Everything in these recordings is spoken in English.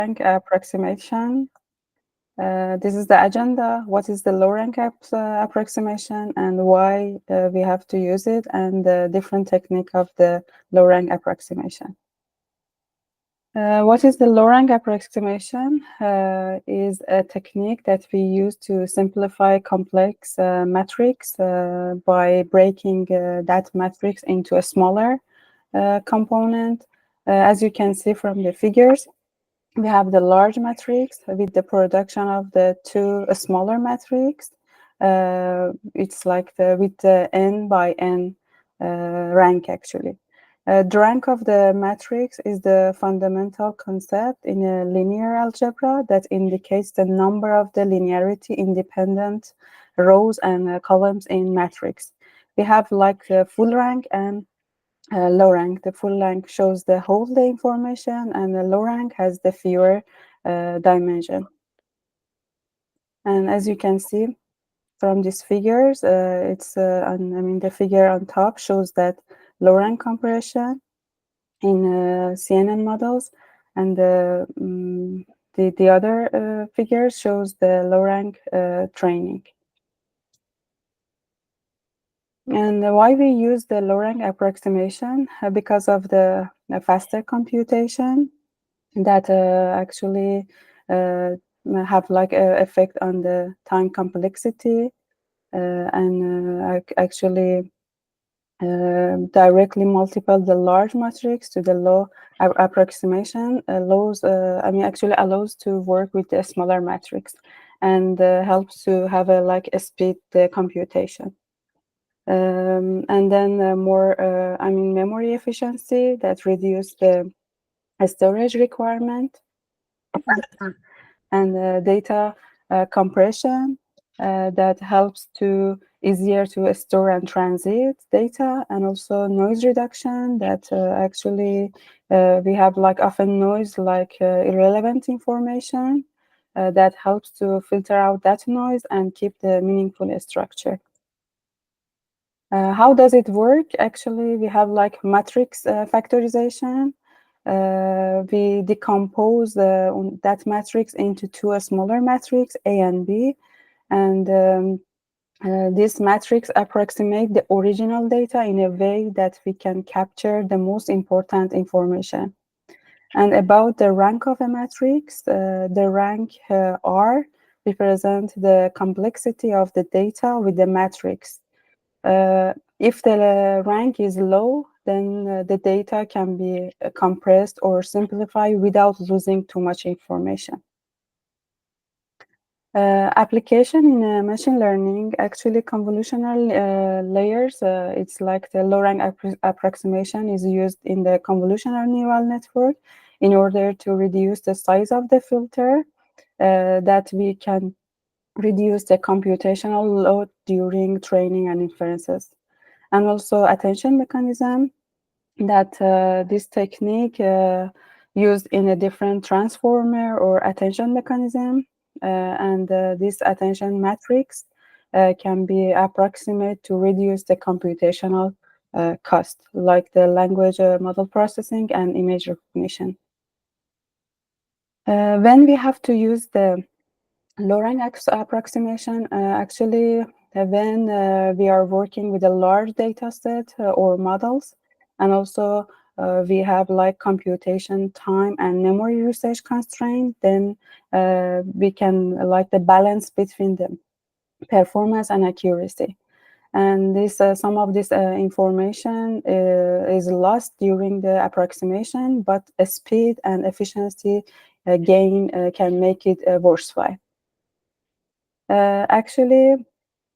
rank approximation. This is the agenda. What is the low rank approximation and why we have to use it, and the different technique of the low rank approximation. What is the low rank approximation? Is a technique that we use to simplify complex matrix by breaking that matrix into a smaller component. As you can see from the figures, we have the large matrix with the production of the two smaller matrix. It's like with the n by n rank actually. The rank of the matrix is the fundamental concept in a linear algebra that indicates the number of the linearity independent rows and columns in matrix. We have like the full rank and low rank. The full rank shows the whole the information, and the low rank has the fewer dimension. And as you can see from these figures, the figure on top shows that low rank compression in CNN models, and the other figure shows the low rank training. And why we use the low rank approximation? Because of the faster computation that actually have like an effect on the time complexity and actually directly multiply the large matrix to the low approximation actually allows to work with the smaller matrix and helps to have a speed the computation. And then memory efficiency that reduce the storage requirement and data compression that helps to easier to store and transit data, and also noise reduction that actually we have like often noise like irrelevant information that helps to filter out that noise and keep the meaningful structure. How does it work? Actually, we have like matrix factorization. We decompose that matrix into two smaller matrix, A and B, and this matrix approximate the original data in a way that we can capture the most important information. And about the rank of a matrix, the rank R represents the complexity of the data with the matrix. If the rank is low, then the data can be compressed or simplified without losing too much information. Application in machine learning, actually convolutional layers, it's like the low rank approximation is used in the convolutional neural network in order to reduce the size of the filter that we can reduce the computational load during training and inferences. And also attention mechanism, that this technique used in a different transformer or attention mechanism, and this attention matrix can be approximate to reduce the computational cost, like the language model processing and image recognition. When we have to use the low rank approximation, actually when we are working with a large data set or models, and also we have like computation time and memory usage constraint, then we can like the balance between the performance and accuracy. And this some of this information is lost during the approximation, but speed and efficiency gain can make it worthwhile. Actually,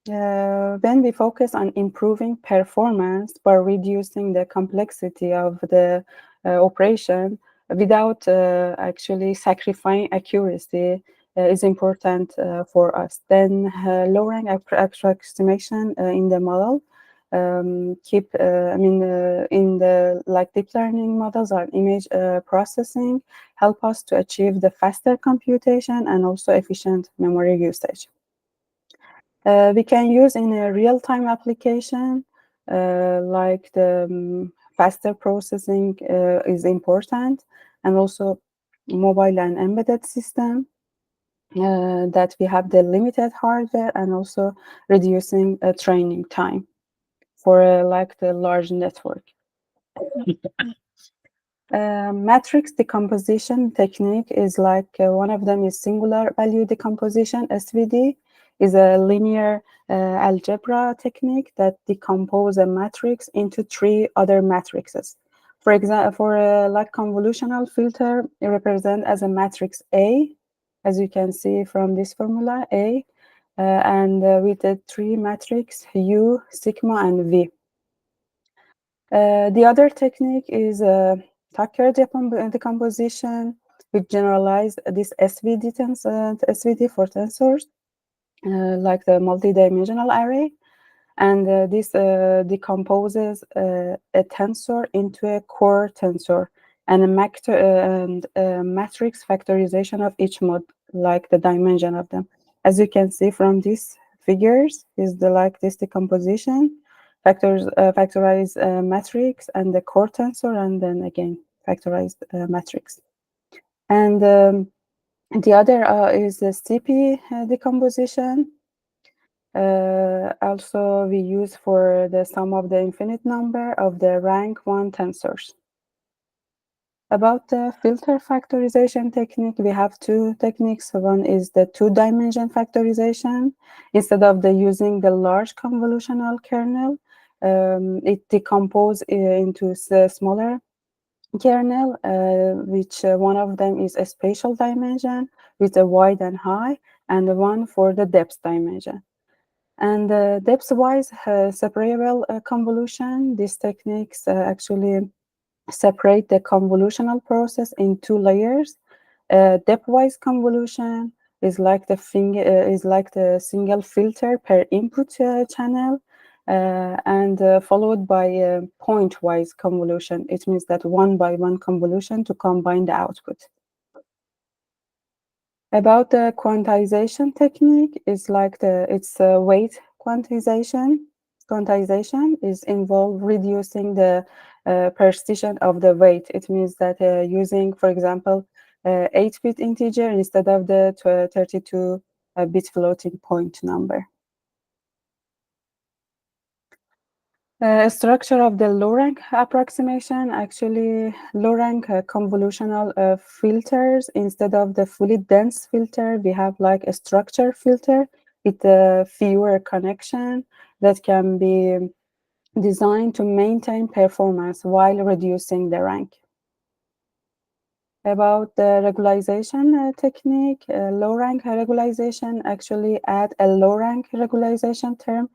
when we focus on improving performance by reducing the complexity of the operation without actually sacrificing accuracy is important for us. Then low rank approximation in the model in the like deep learning models or image processing help us to achieve the faster computation and also efficient memory usage. We can use in a real-time application, like the faster processing is important, and also mobile and embedded system, that we have the limited hardware, and also reducing training time for like the large network. Matrix decomposition technique is like one of them is singular value decomposition. SVD is a linear algebra technique that decompose a matrix into three other matrices. For example, for a like convolutional filter, it represent as a matrix A, as you can see from this formula A, and with the three matrix U, sigma, and V. The other technique is Tucker decomposition, which generalized this SVD for tensors, like the multidimensional array. And this decomposes a tensor into a core tensor and a matrix factorization of each mode, like the dimension of them. As you can see from these figures, is the like this decomposition, factorized matrix and the core tensor, and then again factorized matrix. And the other is the CP decomposition. Also, we use for the sum of the infinite number of the rank 1 tensors. About the filter factorization technique, we have two techniques. One is the two-dimension factorization. Instead of using the large convolutional kernel, it decomposes into smaller kernel, which one of them is a spatial dimension with a wide and high, and the one for the depth dimension. And depth-wise separable convolution, these techniques actually separate the convolutional process in two layers. Depth-wise convolution is like the single filter per input channel, and followed by point-wise convolution. It means that one by one convolution to combine the output. About the quantization technique, is like it's weight quantization. Quantization is involved reducing the precision of the weight. It means that using, for example, 8-bit integer instead of the 32-bit floating point number. Structure of the low-rank approximation. Actually, low-rank convolutional filters, instead of the fully dense filter, we have like a structure filter with fewer connection that can be designed to maintain performance while reducing the rank. About the regularization technique, low-rank regularization actually add a low-rank regularization term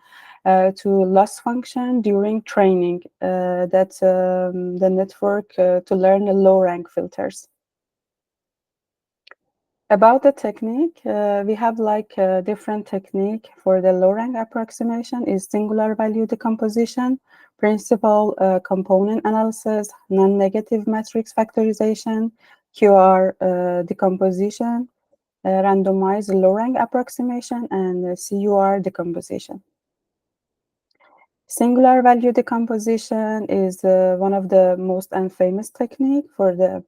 to loss function during training that's the network to learn the low-rank filters. About the technique, we have like a different technique for the low-rank approximation is singular value decomposition, principal component analysis, non-negative matrix factorization, QR decomposition, randomized low-rank approximation, and CUR decomposition. Singular value decomposition is one of the most famous technique for the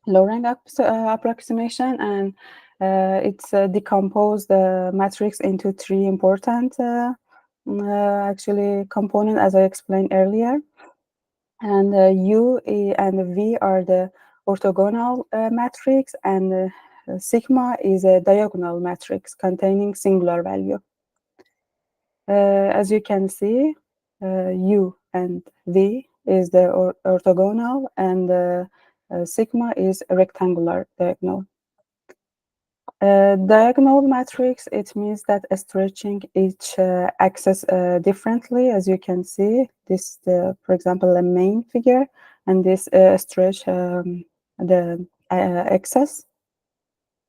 low-rank approximation, and it's decompose the matrix into three important actually component, as I explained earlier. And U and V are the orthogonal matrix, and sigma is a diagonal matrix containing singular value. As you can see, U and V is the orthogonal, and sigma is a rectangular diagonal. Diagonal matrix, it means that stretching each axis differently. As you can see, this, for example, a main figure, and this stretch the axis.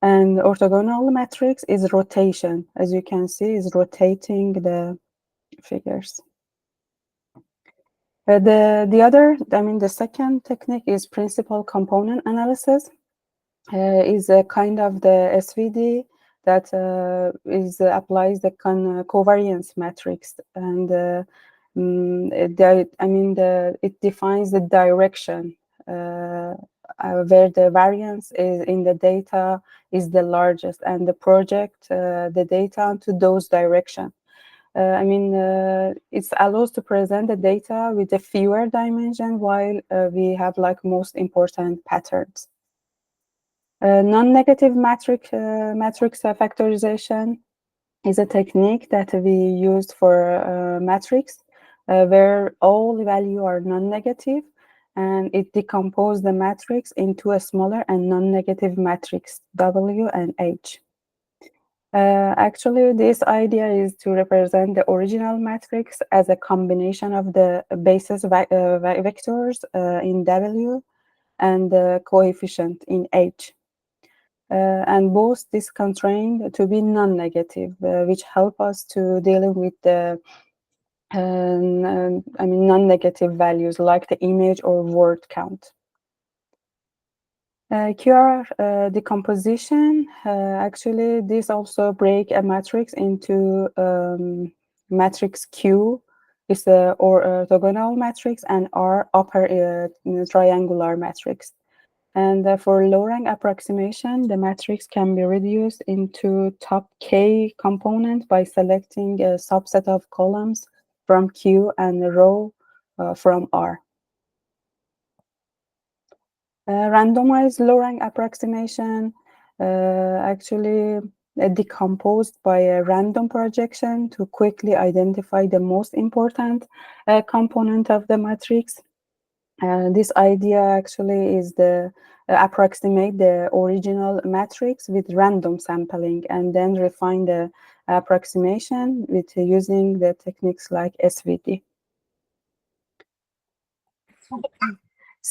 And orthogonal matrix is rotation. As you can see, is rotating the figures. The second technique is principal component analysis. Is a kind of the SVD that applies the covariance matrix, and it defines the direction where the variance is in the data is the largest, and the project the data to those direction. It allows to present the data with a fewer dimension while we have like most important patterns. Non-negative matrix factorization is a technique that we use for matrix where all value are non-negative, and it decomposes the matrix into a smaller and non-negative matrix W and H. Actually, this idea is to represent the original matrix as a combination of the basis vectors in W and the coefficient in H. And both this constraint to be non-negative, which help us to dealing with the non-negative values like the image or word count. QR decomposition, actually this also break a matrix into matrix Q is a orthogonal matrix and R upper triangular matrix. And for low-rank approximation, the matrix can be reduced into top K component by selecting a subset of columns from Q and a row from R. Randomized low-rank approximation actually decomposed by a random projection to quickly identify the most important component of the matrix. This idea actually is the approximate the original matrix with random sampling and then refine the approximation with using the techniques like SVD.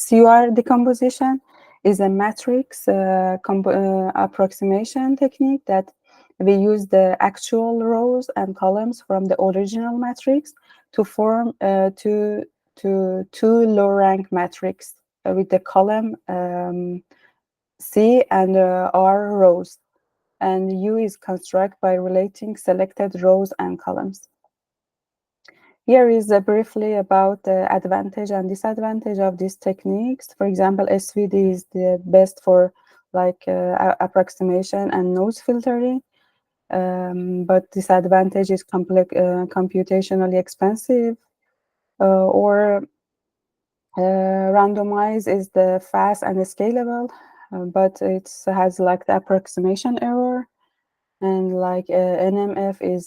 CUR decomposition is a matrix approximation technique that we use the actual rows and columns from the original matrix to form two low-rank matrix with the column C and R rows, and U is constructed by relating selected rows and columns. Here is briefly about the advantage and disadvantage of these techniques. For example, SVD is the best for like approximation and noise filtering, but disadvantage is computationally expensive, or randomize is the fast and scalable, but it has like the approximation error. And like NMF is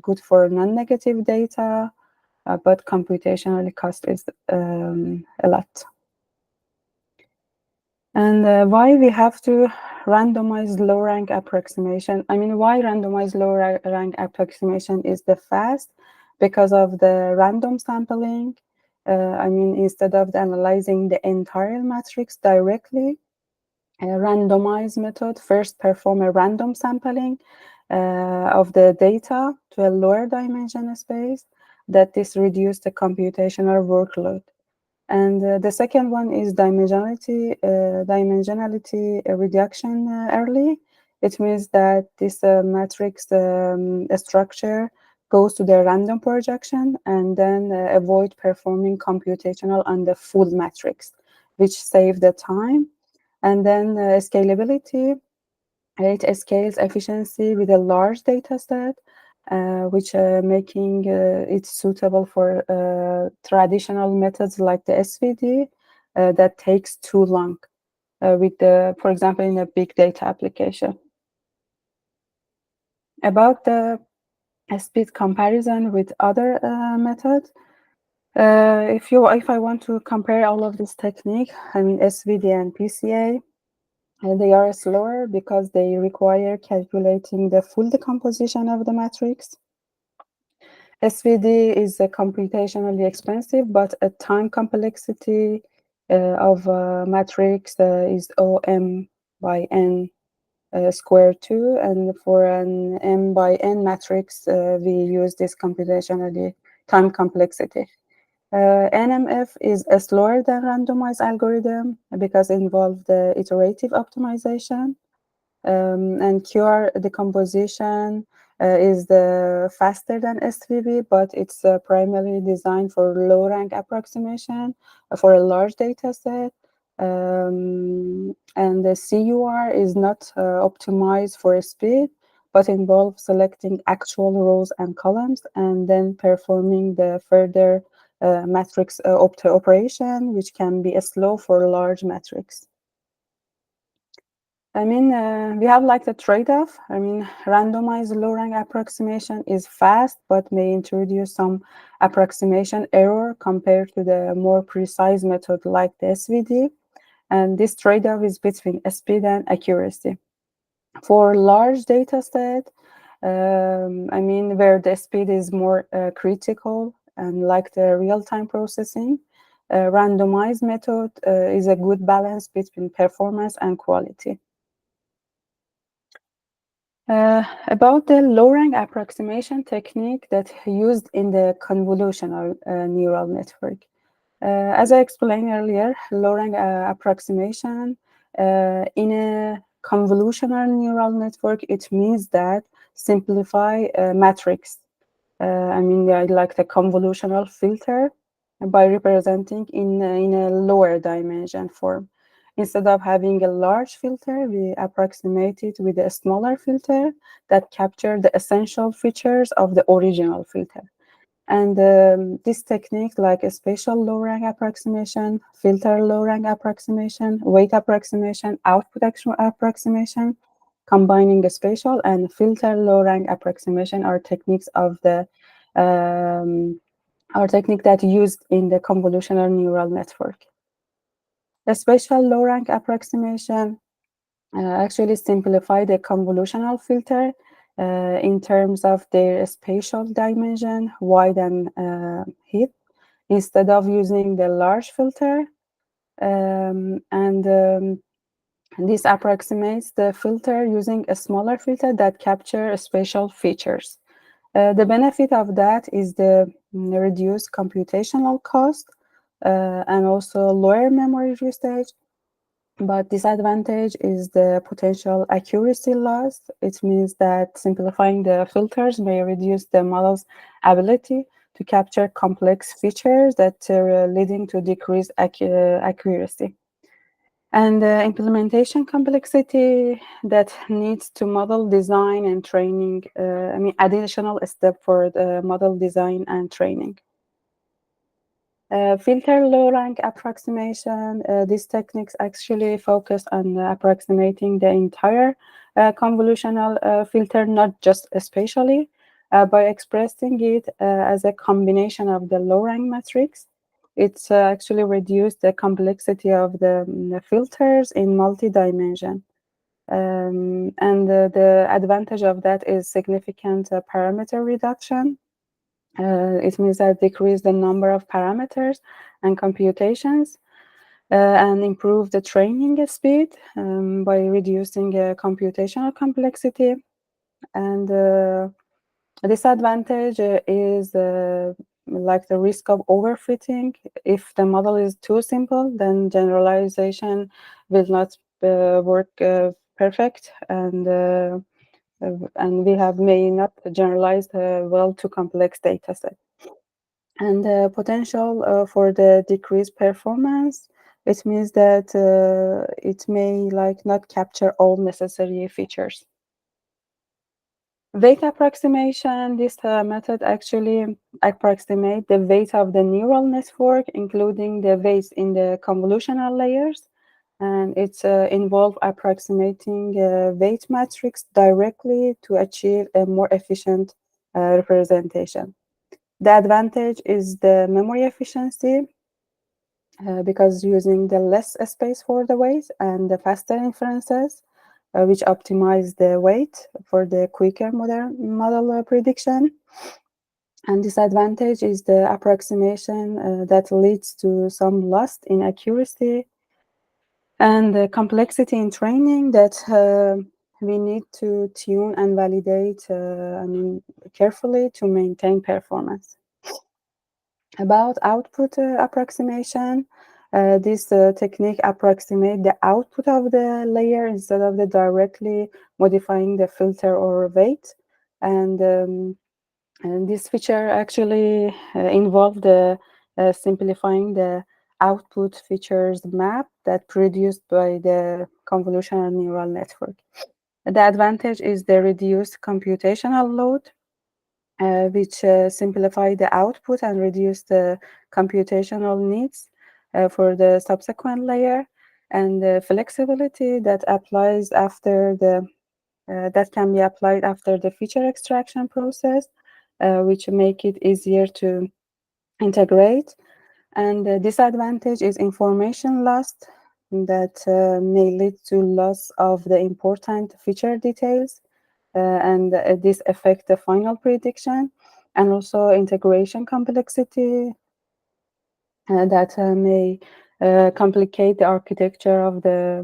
good for non-negative data, but computationally cost is a lot. And why we have to randomize low-rank approximation? Why randomize low-rank approximation is the fast? Because of the random sampling. Instead of analyzing the entire matrix directly, a randomized method first perform a random sampling of the data to a lower dimension space, that this reduce the computational workload. And the second one is dimensionality reduction early. It means that this matrix structure goes to the random projection and then avoid performing computational on the full matrix, which save the time. And then scalability, it scales efficiency with a large data set, which making it suitable for traditional methods like the SVD that takes too long for example, in a big data application. About the speed comparison with other methods, if I want to compare all of this technique, SVD and PCA, and they are slower because they require calculating the full decomposition of the matrix. SVD is computationally expensive, but a time complexity of matrix is OM by N squared 2, and for an M by N matrix, we use this computationally time complexity. NMF is slower than randomized algorithm because it involves the iterative optimization. And QR decomposition is faster than SVB, but it's primarily designed for low-rank approximation for a large data set. And the CUR is not optimized for speed, but involves selecting actual rows and columns and then performing the further matrix operation, which can be slow for large matrix. I mean, we have like the trade-off. I mean, randomized low-rank approximation is fast, but may introduce some approximation error compared to the more precise method like the SVD. And this trade-off is between speed and accuracy. For large data set, I mean, where the speed is more critical and like the real-time processing, randomized method is a good balance between performance and quality. About the low-rank approximation technique that used in the convolutional neural network. As I explained earlier, low-rank approximation in a convolutional neural network, it means that simplify matrix. I mean, like the convolutional filter by representing in a lower dimension form. Instead of having a large filter, we approximate it with a smaller filter that capture the essential features of the original filter. And this technique, like a spatial low-rank approximation, filter low-rank approximation, weight approximation, output approximation, combining the spatial and filter low-rank approximation are techniques of the are technique that used in the convolutional neural network. The spatial low-rank approximation actually simplify the convolutional filter in terms of their spatial dimension, width, and height, instead of using the large filter. And this approximates the filter using a smaller filter that capture spatial features. The benefit of that is the reduced computational cost and also lower memory usage. But disadvantage is the potential accuracy loss. It means that simplifying the filters may reduce the model's ability to capture complex features that are leading to decreased accuracy. And the implementation complexity that needs to model design and training, I mean, additional step for the model design and training. Filter low-rank approximation. These techniques actually focus on approximating the entire convolutional filter, not just spatially, by expressing it as a combination of the low-rank matrix. It's actually reduced the complexity of the filters in multi-dimension. And the advantage of that is significant parameter reduction. It means that decrease the number of parameters and computations and improve the training speed by reducing computational complexity. And disadvantage is like the risk of overfitting. If the model is too simple, then generalization will not work perfect, and we may not generalize well to complex data set. And the potential for the decreased performance, it means that it may like not capture all necessary features. Weight approximation, this method actually approximate the weight of the neural network, including the weights in the convolutional layers. And it's involve approximating weight matrix directly to achieve a more efficient representation. The advantage is the memory efficiency because using the less space for the weight and the faster inferences, which optimize the weight for the quicker model prediction. And disadvantage is the approximation that leads to some loss in accuracy and the complexity in training that we need to tune and validate carefully to maintain performance. About output approximation, this technique approximates the output of the layer instead of the directly modifying the filter or weight. And this feature actually involved simplifying the output features map that produced by the convolutional neural network. The advantage is the reduced computational load, which simplify the output and reduce the computational needs for the subsequent layer, and the flexibility that applies after the that can be applied after the feature extraction process, which make it easier to integrate. And the disadvantage is information loss that may lead to loss of the important feature details, and this affect the final prediction, and also integration complexity that may complicate the architecture of the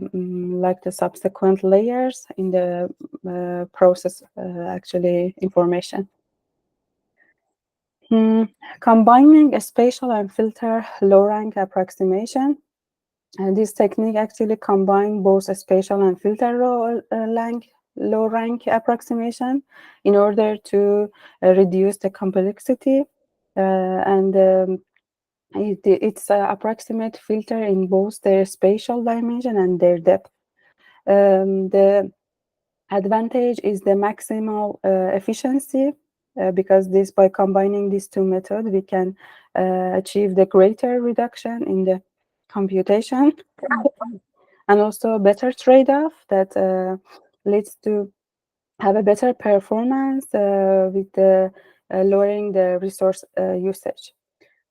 like the subsequent layers in the process actually information. Combining a spatial and filter low rank approximation. And this technique actually combines both a spatial and filter low rank approximation in order to reduce the complexity, and it's approximate filter in both their spatial dimension and their depth. The advantage is the maximal efficiency, because this by combining these two methods we can achieve the greater reduction in the computation, and also a better trade-off that leads to have a better performance with the lowering the resource usage.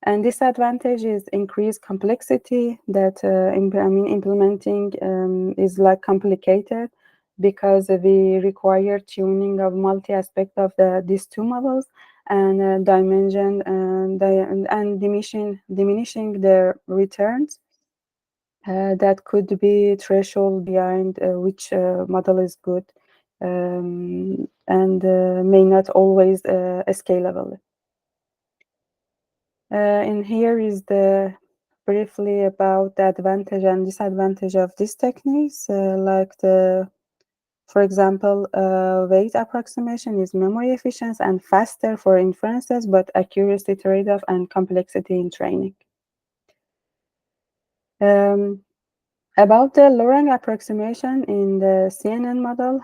And disadvantage is increased complexity that implementing is like complicated, because we require tuning of multi-aspect of these two models, and dimension and diminishing their returns that could be threshold behind which model is good, and may not always scalable. And here is the briefly about the advantage and disadvantage of these techniques. Like for example, weight approximation is memory efficient and faster for inferences, but accuracy trade-off and complexity in training. About the low-rank approximation in the CNN model,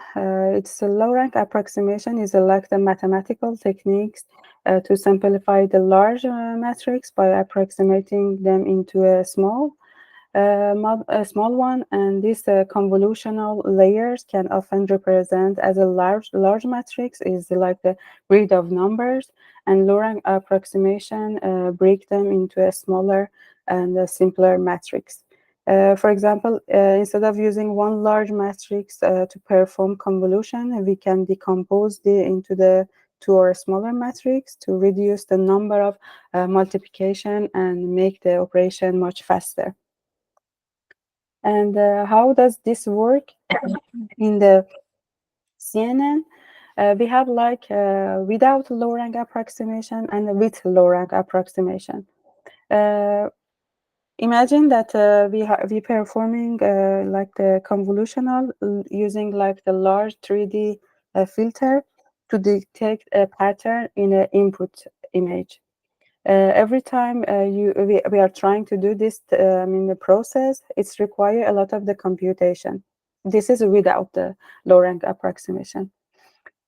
it's a low-rank approximation is like the mathematical techniques to simplify the large matrix by approximating them into a small one, and these convolutional layers can often represent as a large matrix is like the grid of numbers, and low-rank approximation break them into a smaller and a simpler matrix. For example, instead of using one large matrix to perform convolution, we can decompose into the two or smaller matrix to reduce the number of multiplication and make the operation much faster. And how does this work in the CNN? We have like without low-rank approximation and with low-rank approximation. Imagine that we performing like the convolutional using like the large 3D filter to detect a pattern in an input image. Every time we are trying to do this in the process, it's require a lot of the computation. This is without the low-rank approximation.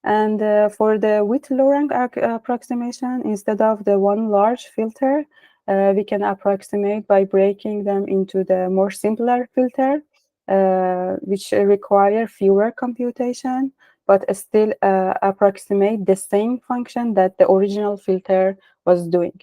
And for the with low-rank approximation, instead of the one large filter, we can approximate by breaking them into the more simpler filter, which require fewer computation, but still approximate the same function that the original filter was doing.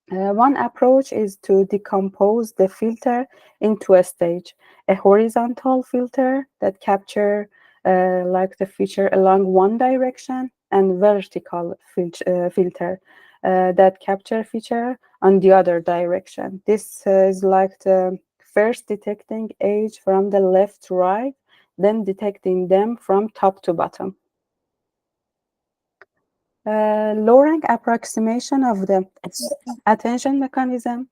One approach is to decompose the filter into a stage, a horizontal filter that capture like the feature along one direction, and vertical filter that capture feature on the other direction. This is like the first detecting edge from the left to right, then detecting them from top to bottom. Low-rank approximation of the attention mechanism.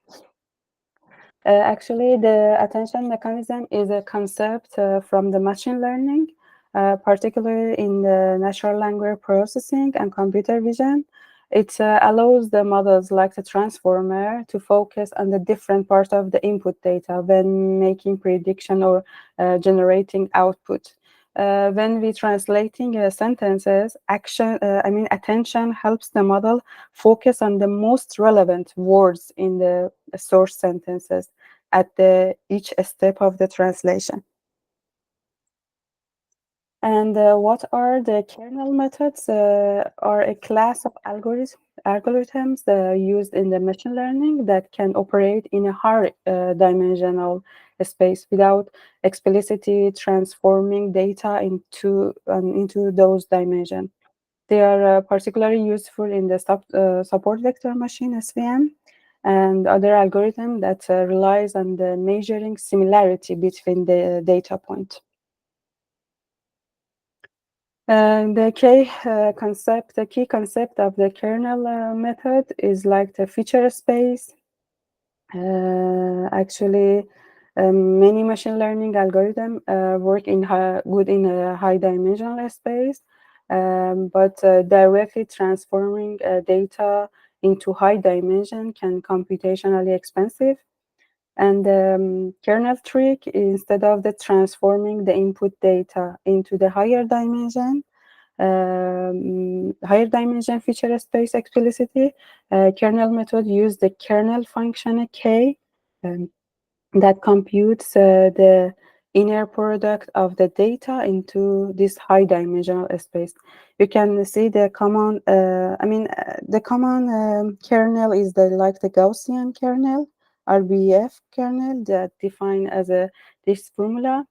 Actually, the attention mechanism is a concept from the machine learning, particularly in the natural language processing and computer vision. It allows the models like the transformer to focus on the different part of the input data when making prediction or generating output. When we translating sentences, attention helps the model focus on the most relevant words in the source sentences at each step of the translation. And what are the kernel methods? Are a class of algorithms used in the machine learning that can operate in a high dimensional space without explicitly transforming data into those dimensions. They are particularly useful in the support vector machine (SVM) and other algorithm that relies on the measuring similarity between the data point. The key concept of the kernel method is like the feature space. Actually, many machine learning algorithms work good in a high dimensional space, but directly transforming data into high dimension can computationally expensive. And kernel trick, instead of the transforming the input data into the higher dimension feature space explicitly, kernel method use the kernel function k um, that computes the inner product of the data into this high dimensional space. You can see the common, the common kernel is like the Gaussian kernel, RBF kernel that defined as this formula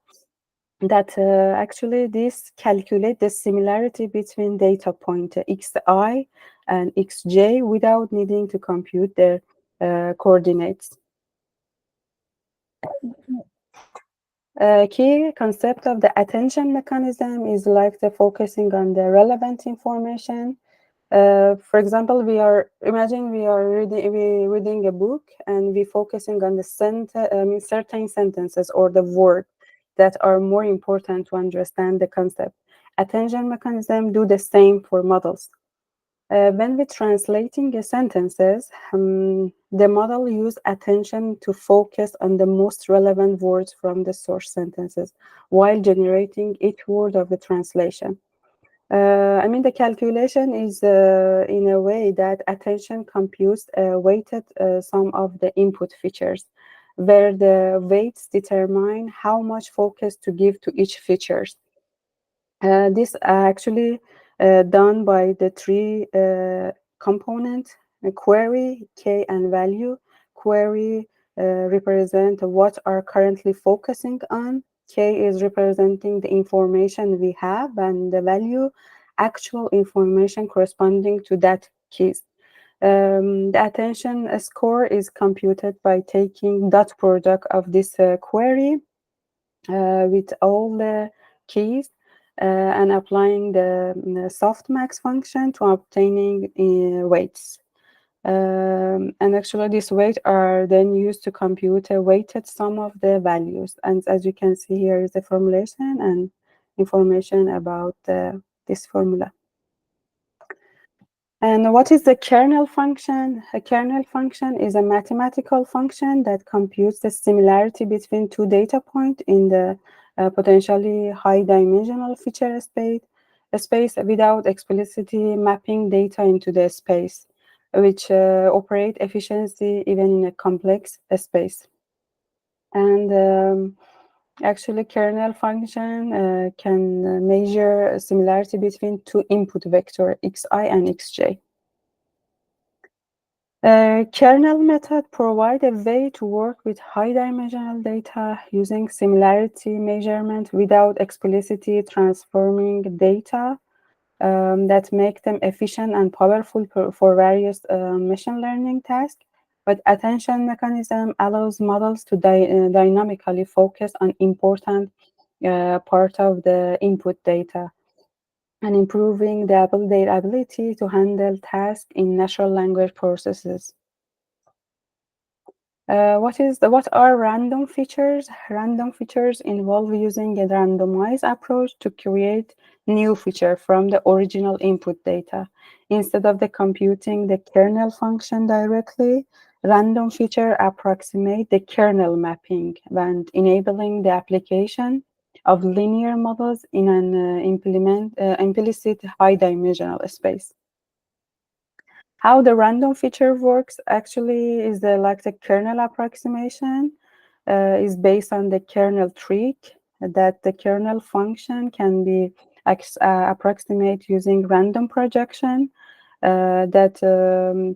that actually this calculate the similarity between data point xi and xj without needing to compute their coordinates. Key concept of the attention mechanism is like the focusing on the relevant information. For example, we are reading a book and we focusing on the certain sentences or the word that are more important to understand the concept. Attention mechanism do the same for models. When we're translating sentences, the model use attention to focus on the most relevant words from the source sentences while generating each word of the translation. The calculation is in a way that attention computes a weighted sum of the input features, where the weights determine how much focus to give to each features. This actually done by the three component query, k, and value. Query represent what are currently focusing on. K is representing the information we have, and the value actual information corresponding to that keys. The attention score is computed by taking dot product of this query with all the keys and applying the softmax function to obtaining weights. And actually, these weights are then used to compute a weighted sum of the values. And as you can see, here is the formulation and information about this formula. And what is the kernel function? A kernel function is a mathematical function that computes the similarity between two data points in the potentially high dimensional feature space without explicitly mapping data into the space, which operate efficiency even in a complex space. And actually, kernel function can measure similarity between two input vector xi and xj. Kernel method provide a way to work with high dimensional data using similarity measurement without explicitly transforming data that make them efficient and powerful for various machine learning tasks. But attention mechanism allows models to dynamically focus on important part of the input data and improving their ability to handle tasks in natural language processes. What are random features? Random features involve using a randomized approach to create new feature from the original input data. Instead of the computing the kernel function directly, random feature approximate the kernel mapping and enabling the application of linear models in an implicit high-dimensional space. How the random feature works actually is like the kernel approximation is based on the kernel trick that the kernel function can be approximate using random projection. That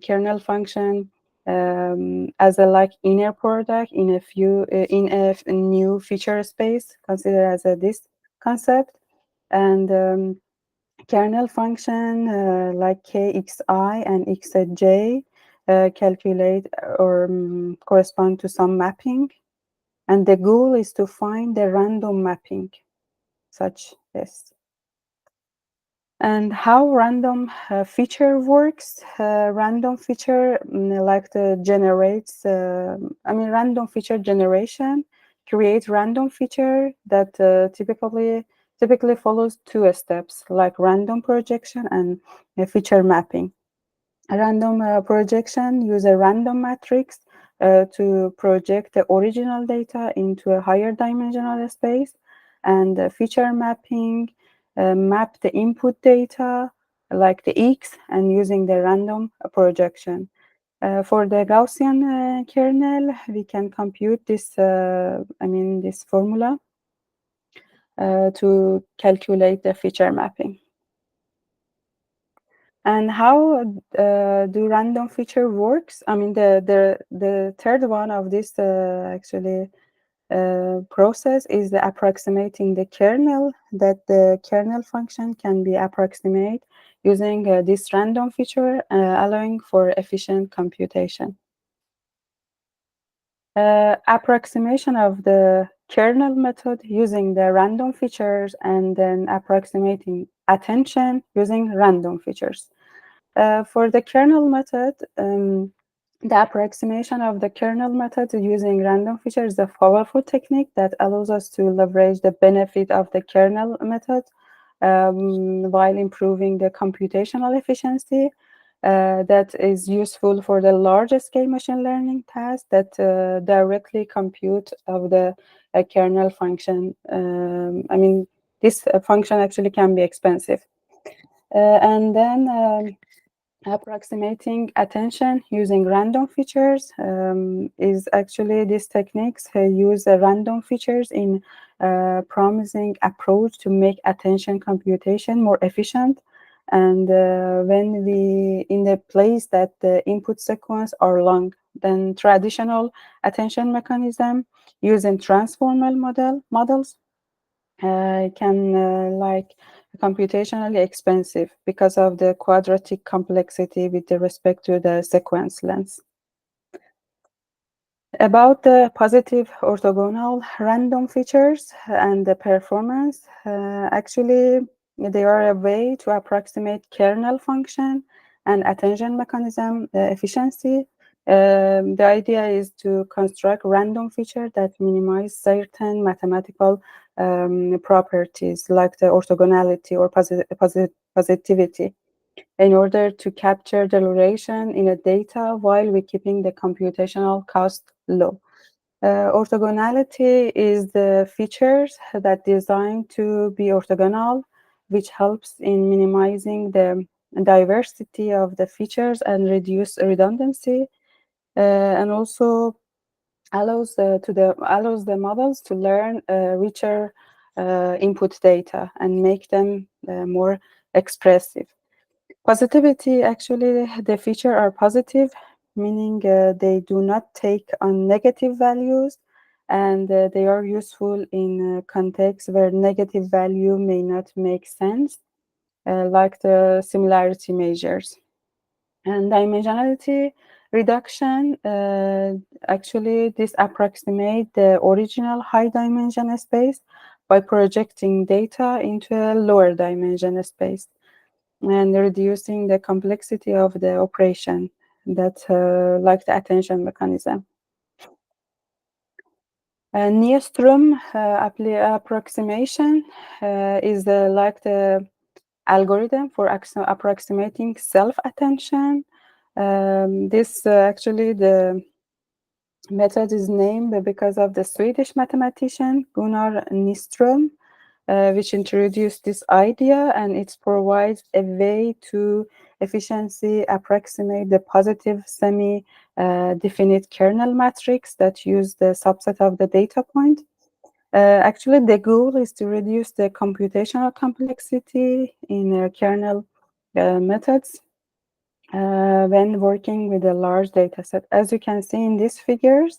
kernel function as a like inner product in a few in a new feature space, consider as a this concept, and kernel function like kxi and xj calculate or correspond to some mapping, and the goal is to find the random mapping such this. And how random feature works? Random feature like the generates, random feature generation create random feature that typically follows two steps, like random projection and feature mapping. A random projection use a random matrix to project the original data into a higher dimensional space, and feature mapping map the input data like the X and using the random projection. For the Gaussian kernel, we can compute this, this formula to calculate the feature mapping. And how do random feature works? I mean, the third one of this actually process is the approximating the kernel, that the kernel function can be approximate using this random feature, allowing for efficient computation. Approximation of the kernel method using the random features, and then approximating attention using random features. For the kernel method, the approximation of the kernel method using random features is a powerful technique that allows us to leverage the benefit of the kernel method while improving the computational efficiency. That is useful for the large scale machine learning tasks that directly compute of the kernel function. This function actually can be expensive. And then approximating attention using random features is actually these techniques use random features in promising approach to make attention computation more efficient. And when we in the place that the input sequence are long, then traditional attention mechanism using transformer models can like computationally expensive because of the quadratic complexity with respect to the sequence length. About the positive orthogonal random features and the performance, actually they are a way to approximate kernel function and attention mechanism efficiency. The idea is to construct random features that minimize certain mathematical properties like the orthogonality or positivity, in order to capture the duration in a data while we keeping the computational cost low. Orthogonality is the features that designed to be orthogonal, which helps in minimizing the diversity of the features and reduce redundancy, and also allows the models to learn richer input data and make them more expressive. Positivity, actually, the feature are positive, meaning they do not take on negative values, and they are useful in contexts where negative value may not make sense, like the similarity measures. And dimensionality reduction, actually, this approximate the original high dimension space by projecting data into a lower dimension space and reducing the complexity of the operation that like the attention mechanism. Nystrom approximation is like the algorithm for approximating self-attention. This actually the method is named because of the Swedish mathematician Gunnar Nystrom, which introduced this idea, and it provides a way to efficiently approximate the positive semi-definite kernel matrix that use the subset of the data point. Actually, the goal is to reduce the computational complexity in kernel methods when working with a large data set. As you can see in these figures,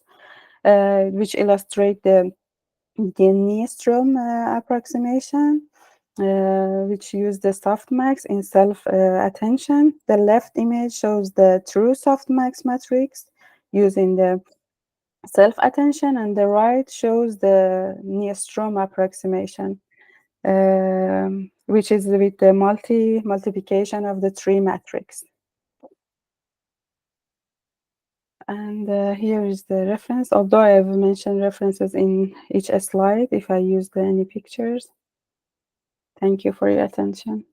which illustrate the Nystrom approximation, which use the softmax in self-attention. The left image shows the true softmax matrix using the self-attention, and the right shows the Nystrom approximation, which is with the multiplication of the tree matrix. And here is the reference, although I have mentioned references in each slide if I used any pictures. Thank you for your attention.